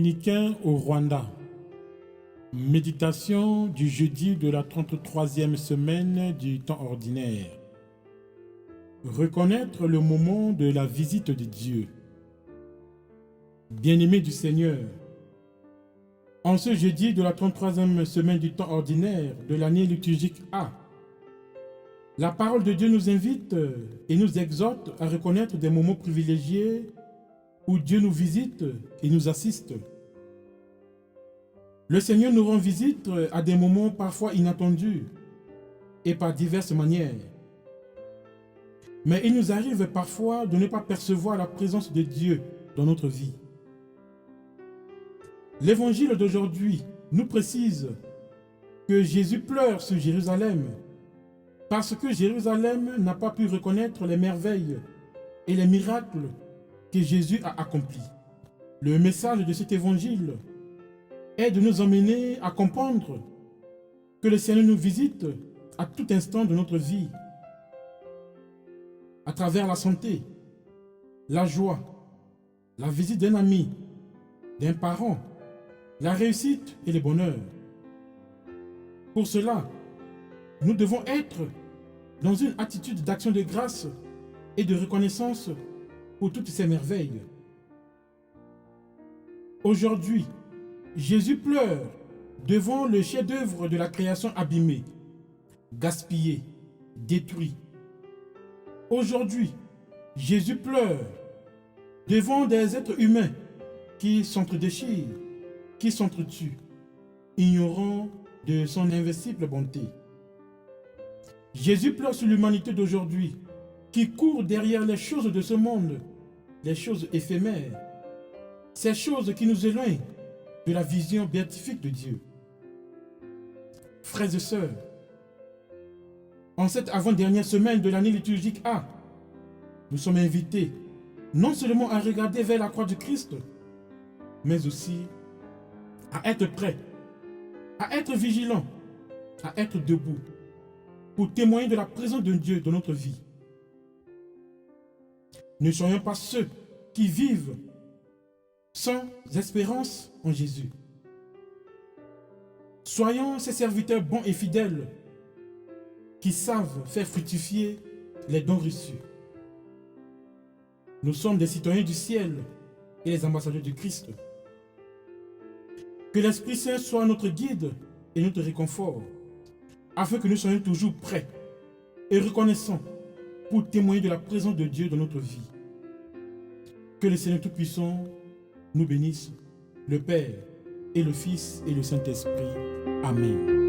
dominicain au Rwanda. Méditation du jeudi de la 33e semaine du temps ordinaire. Reconnaître le moment de la visite de Dieu. Bien-aimés du Seigneur, en ce jeudi de la 33e semaine du temps ordinaire de l'année liturgique A, la parole de Dieu nous invite et nous exhorte à reconnaître des moments privilégiés où Dieu nous visite et nous assiste. Le Seigneur nous rend visite à des moments parfois inattendus et par diverses manières. Mais il nous arrive parfois de ne pas percevoir la présence de Dieu dans notre vie. L'évangile d'aujourd'hui nous précise que Jésus pleure sur Jérusalem parce que Jérusalem n'a pas pu reconnaître les merveilles et les miracles que Jésus a accomplis. Le message de cet évangile est de nous emmener à comprendre que le Seigneur nous visite à tout instant de notre vie, à travers la santé, la joie, la visite d'un ami, d'un parent, la réussite et le bonheur. Pour cela, nous devons être dans une attitude d'action de grâce et de reconnaissance pour toutes ces merveilles. Aujourd'hui, Jésus pleure devant le chef-d'œuvre de la création abîmé, gaspillé, détruit. Aujourd'hui, Jésus pleure devant des êtres humains qui s'entre-déchirent, qui s'entretuent, ignorant de son invincible bonté. Jésus pleure sur l'humanité d'aujourd'hui, qui court derrière les choses de ce monde, les choses éphémères, ces choses qui nous éloignent de la vision béatifique de Dieu. Frères et sœurs, en cette avant-dernière semaine de l'année liturgique A, nous sommes invités non seulement à regarder vers la croix du Christ, mais aussi à être prêts, à être vigilants, à être debout, pour témoigner de la présence de Dieu dans notre vie. Ne soyons pas ceux qui vivent sans espérance en Jésus. Soyons ces serviteurs bons et fidèles qui savent faire fructifier les dons reçus. Nous sommes des citoyens du ciel et les ambassadeurs du Christ. Que l'Esprit Saint soit notre guide et notre réconfort, afin que nous soyons toujours prêts et reconnaissants pour témoigner de la présence de Dieu dans notre vie. Que le Seigneur Tout-Puissant nous bénisse, le Père et le Fils et le Saint-Esprit. Amen.